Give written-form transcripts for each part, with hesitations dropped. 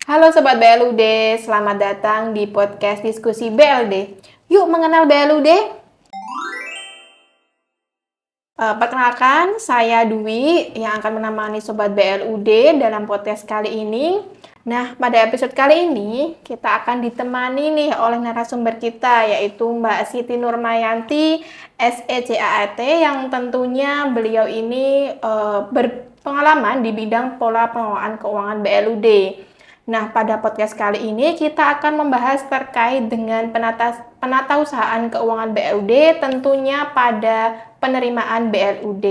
Halo Sobat BLUD, selamat datang di podcast diskusi BLD. Yuk mengenal BLUD. Perkenalkan, saya Dwi yang akan menemani Sobat BLUD dalam podcast kali ini. Nah, pada episode kali ini kita akan ditemani nih oleh narasumber kita, yaitu Mbak Siti Nurmayanti, SECAAT, yang tentunya beliau ini berpengalaman di bidang pola pengelolaan keuangan BLUD. Nah, pada podcast kali ini kita akan membahas terkait dengan penatausahaan keuangan BLUD, tentunya pada penerimaan BLUD.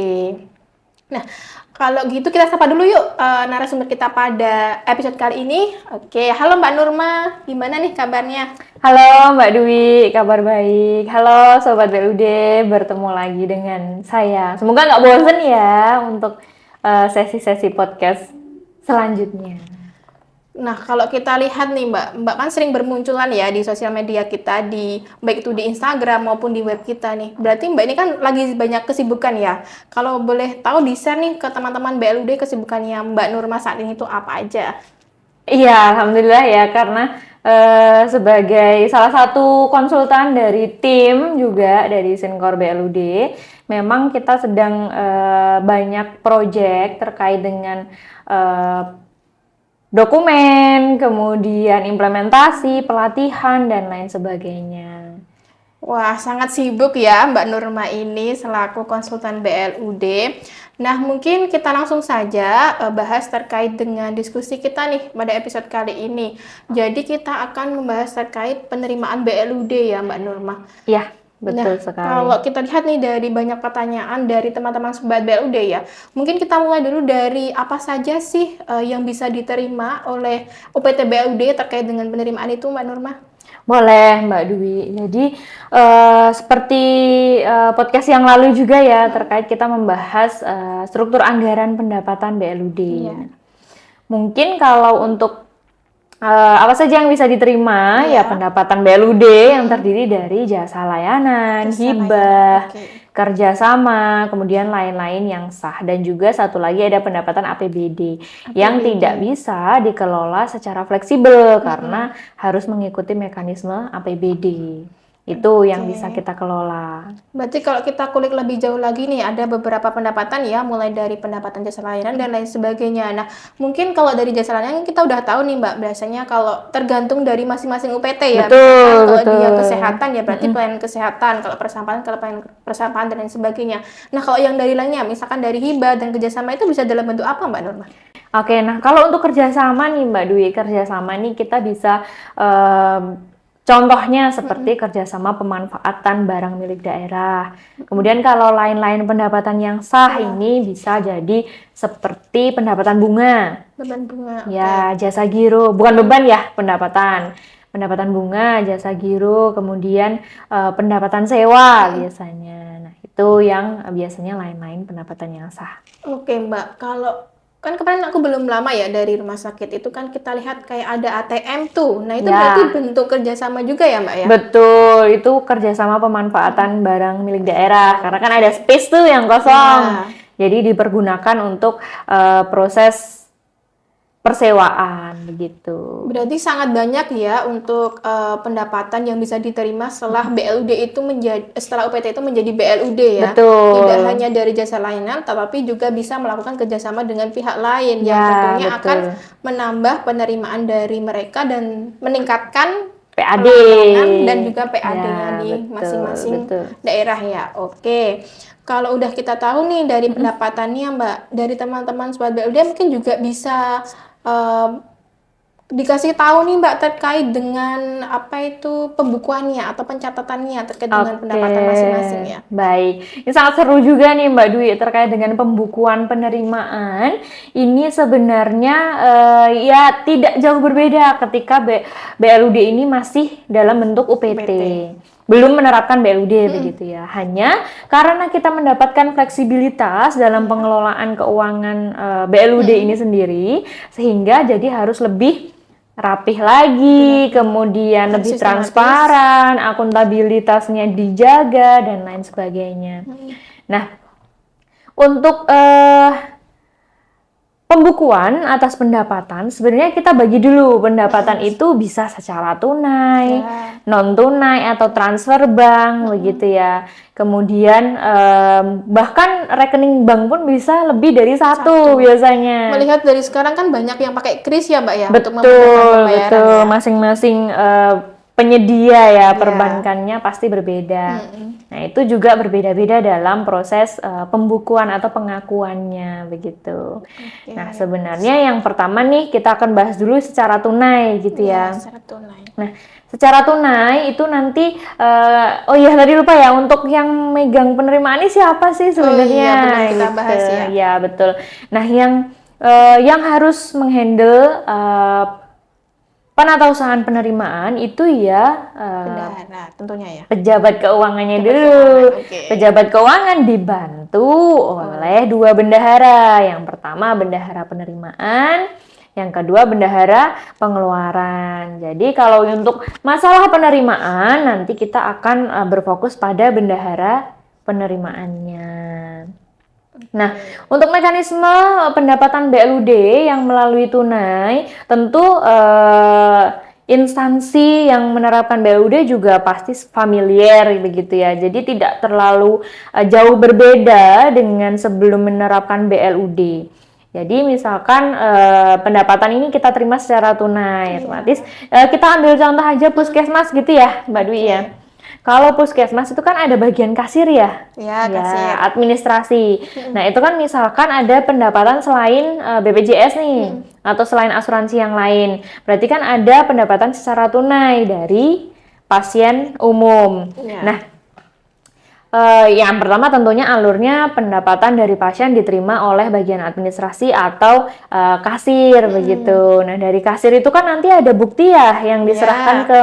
Nah, kalau gitu kita sapa dulu yuk narasumber kita pada episode kali ini. Oke, halo Mbak Nurma, gimana nih kabarnya? Halo Mbak Dwi, kabar baik. Halo Sobat BLUD, bertemu lagi dengan saya. Semoga nggak bosen ya untuk sesi-sesi podcast selanjutnya. Nah, kalau kita lihat nih Mbak kan sering bermunculan ya di sosial media kita, baik itu di Instagram maupun di web kita nih. Berarti Mbak ini kan lagi banyak kesibukan ya. Kalau boleh tahu di-share nih ke teman-teman BLUD kesibukannya Mbak Nurma saat ini itu apa aja? Iya, alhamdulillah ya, karena sebagai salah satu konsultan dari tim juga dari Sinkor BLUD, memang kita sedang banyak proyek terkait dengan dokumen, kemudian implementasi, pelatihan, dan lain sebagainya. Wah, sangat sibuk ya Mbak Nurma ini selaku konsultan BLUD. Nah, mungkin kita langsung saja bahas terkait dengan diskusi kita nih pada episode kali ini. Jadi kita akan membahas terkait penerimaan BLUD ya Mbak Nurma. Iya, betul sekali. Kalau kita lihat nih dari banyak pertanyaan dari teman-teman Sobat BLUD ya, mungkin kita mulai dulu dari apa saja sih yang bisa diterima oleh UPT BLUD terkait dengan penerimaan itu Mbak Nurma? Boleh Mbak Dwi. Jadi seperti podcast yang lalu juga ya, terkait kita membahas struktur anggaran pendapatan BLUD. Iya. Mungkin kalau untuk apa saja yang bisa diterima, Iya. ya pendapatan BLUD yang terdiri dari jasa layanan, hibah, kerjasama, kemudian lain-lain yang sah. Dan juga satu lagi ada pendapatan APBD yang tidak bisa dikelola secara fleksibel karena harus mengikuti mekanisme APBD. Itu yang bisa kita kelola. Berarti kalau kita kulik lebih jauh lagi nih, ada beberapa pendapatan ya, mulai dari pendapatan jasa layanan dan lain sebagainya. Nah, mungkin kalau dari jasa layanan kita udah tahu nih Mbak, biasanya kalau tergantung dari masing-masing UPT ya. Betul, kalau betul. dia kesehatan ya berarti pelayanan kesehatan, kalau pelayanan persampahan dan lain sebagainya. Nah, kalau yang dari lainnya, misalkan dari hibah dan kerjasama itu bisa dalam bentuk apa Mbak Nurma? Oke, nah kalau untuk kerjasama nih Mbak Dwi, kerjasama nih kita bisa contohnya seperti kerjasama pemanfaatan barang milik daerah. Kemudian kalau lain-lain pendapatan yang sah ini bisa jadi seperti pendapatan bunga. Beban bunga. Ya, jasa giro, bukan beban ya, pendapatan. Pendapatan bunga, jasa giro, kemudian pendapatan sewa biasanya. Nah, itu yang biasanya lain-lain pendapatan yang sah. Oke Mbak, kalau kan kemarin aku belum lama ya dari rumah sakit itu kan kita lihat kayak ada ATM tuh. Nah itu berarti bentuk kerjasama juga ya Mbak ya? Betul, itu kerjasama pemanfaatan barang milik daerah. Karena kan ada space tuh yang kosong. Jadi dipergunakan untuk proses persewaan begitu. Berarti sangat banyak ya untuk pendapatan yang bisa diterima setelah BLUD itu setelah UPT itu menjadi BLUD ya. Betul. Tidak hanya dari jasa layanan, tetapi juga bisa melakukan kerjasama dengan pihak lain yang tentunya akan menambah penerimaan dari mereka dan meningkatkan PAD dan juga PAD-nya di masing-masing daerah ya. Oke. Kalau udah kita tahu nih dari pendapatannya Mbak, dari teman-teman Sobat BLUD mungkin juga bisa dikasih tahu nih Mbak terkait dengan apa itu pembukuannya atau pencatatannya terkait dengan pendapatan masing-masing ya. Baik, ini sangat seru juga nih Mbak Dwi terkait dengan pembukuan penerimaan. Ini sebenarnya ya tidak jauh berbeda ketika BLUD ini masih dalam bentuk UPT. Belum menerapkan BLUD begitu ya. Hanya karena kita mendapatkan fleksibilitas dalam pengelolaan keuangan BLUD ini sendiri, sehingga jadi harus lebih rapih lagi, kemudian lebih transparan, akuntabilitasnya dijaga dan lain sebagainya. Nah, untuk pembukuan atas pendapatan sebenarnya kita bagi dulu. Pendapatan itu bisa secara tunai, non tunai atau transfer bank begitu ya. Kemudian bahkan rekening bank pun bisa lebih dari satu biasanya. Melihat dari sekarang kan banyak yang pakai kris ya Mbak ya, untuk Betul, memudahkan pembayaran betul. ya. Masing-masing penyedia ya perbankannya pasti berbeda. Nah, itu juga berbeda-beda dalam proses pembukuan atau pengakuannya begitu. Nah, sebenarnya yang pertama nih kita akan bahas dulu secara tunai gitu ya. Secara tunai. Nah, secara tunai itu nanti oh iya tadi lupa ya, untuk yang megang penerimaan ini siapa sih sebenarnya? Oh iya, benar kita bahas ya. Ya, betul. Nah, yang harus menghandle penatausahaan penerimaan itu ya Bendahara tentunya ya. pejabat keuangannya dulu. Pejabat keuangan dibantu oleh dua bendahara. Yang pertama bendahara penerimaan, yang kedua bendahara pengeluaran. Jadi kalau untuk masalah penerimaan nanti kita akan berfokus pada bendahara penerimaannya. Nah, untuk mekanisme pendapatan BLUD yang melalui tunai, tentu instansi yang menerapkan BLUD juga pasti familiar begitu ya. Jadi tidak terlalu jauh berbeda dengan sebelum menerapkan BLUD. Jadi misalkan pendapatan ini kita terima secara tunai, otomatis kita ambil contoh aja puskesmas gitu ya, Mbak Dwi ya. Kalau puskesmas itu kan ada bagian kasir ya, kasir. administrasi. Nah itu kan misalkan ada pendapatan selain BPJS nih, atau selain asuransi yang lain. Berarti kan ada pendapatan secara tunai dari pasien umum. Nah, yang pertama tentunya alurnya pendapatan dari pasien diterima oleh bagian administrasi atau kasir begitu. Nah dari kasir itu kan nanti ada bukti ya yang diserahkan ke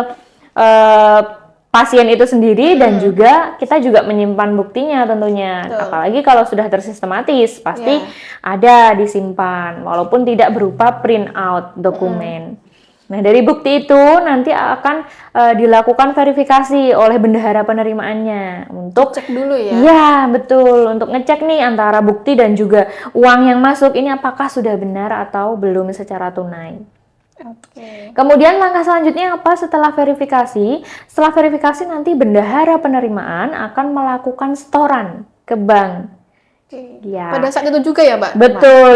pasien itu sendiri dan juga kita juga menyimpan buktinya tentunya. Apalagi kalau sudah tersistematis pasti ada disimpan walaupun tidak berupa print out dokumen. Nah dari bukti itu nanti akan dilakukan verifikasi oleh bendahara penerimaannya untuk cek dulu ya. Iya betul, untuk ngecek nih antara bukti dan juga uang yang masuk ini apakah sudah benar atau belum secara tunai. Kemudian langkah selanjutnya apa setelah verifikasi? Setelah verifikasi nanti bendahara penerimaan akan melakukan setoran ke bank. Ya. Pada saat itu juga ya Mbak? Betul,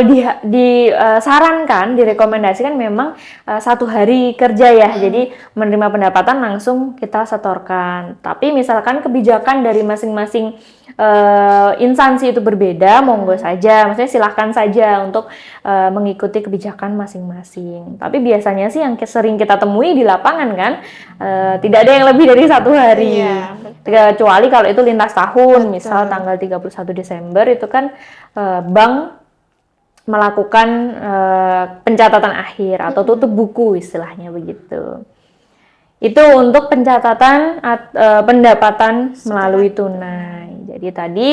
disarankan, direkomendasikan memang 1 hari kerja ya. Jadi menerima pendapatan langsung kita setorkan. Tapi misalkan kebijakan dari masing-masing instansi itu berbeda, monggo saja. Maksudnya silahkan saja untuk mengikuti kebijakan masing-masing. Tapi biasanya sih yang sering kita temui di lapangan kan, tidak ada yang lebih dari 1 hari. Kecuali kalau itu lintas tahun, misal tanggal 31 Desember itu kan bank melakukan pencatatan akhir atau tutup buku istilahnya begitu. Itu untuk pencatatan pendapatan melalui tunai. Jadi tadi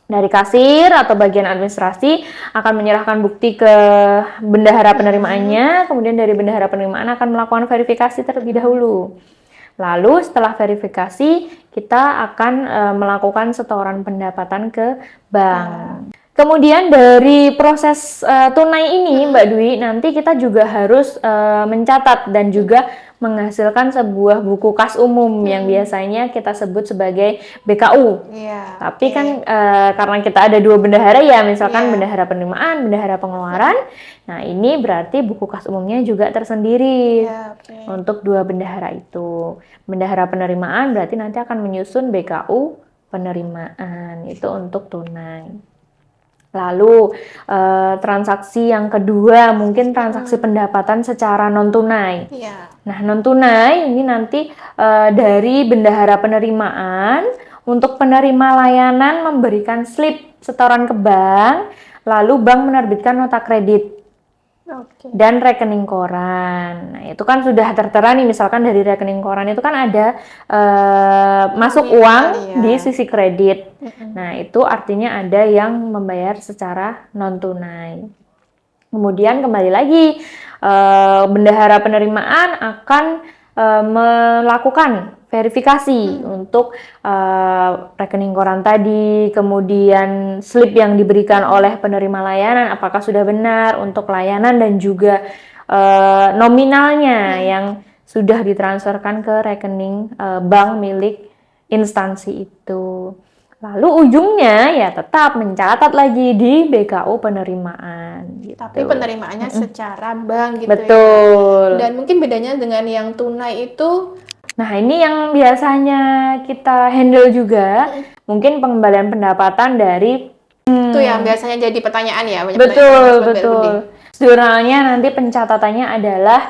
dari kasir atau bagian administrasi akan menyerahkan bukti ke bendahara penerimaannya, kemudian dari bendahara penerimaan akan melakukan verifikasi terlebih dahulu. Lalu setelah verifikasi kita akan melakukan setoran pendapatan ke bank. Kemudian dari proses tunai ini Mbak Dwi, nanti kita juga harus mencatat dan juga menghasilkan sebuah buku kas umum yang biasanya kita sebut sebagai BKU. Tapi kan karena kita ada 2 bendahara ya, misalkan bendahara penerimaan, bendahara pengeluaran. Nah ini berarti buku kas umumnya juga tersendiri untuk 2 bendahara itu. Bendahara penerimaan berarti nanti akan menyusun BKU penerimaan, itu untuk tunai. Lalu transaksi yang kedua mungkin transaksi pendapatan secara non tunai. Nah non tunai ini nanti dari bendahara penerimaan untuk penerima layanan memberikan slip setoran ke bank, lalu bank menerbitkan nota kredit dan rekening koran. Nah itu kan sudah tertera nih, misalkan dari rekening koran itu kan ada masuk uang di sisi kredit. Nah itu artinya ada yang membayar secara non tunai. Kemudian kembali lagi bendahara penerimaan akan melakukan verifikasi untuk rekening koran tadi, kemudian slip yang diberikan oleh penerima layanan apakah sudah benar untuk layanan dan juga nominalnya yang sudah ditransferkan ke rekening bank milik instansi itu. Lalu ujungnya ya tetap mencatat lagi di BKU penerimaan gitu. Tapi penerimaannya secara bank gitu Betul. ya. Dan mungkin bedanya dengan yang tunai itu, Nah, ini yang biasanya kita handle juga, mungkin pengembalian pendapatan dari itu yang biasanya jadi pertanyaan ya. Banyak betul, pertanyaan Sobat betul. BLUD. Proseduralnya nanti pencatatannya adalah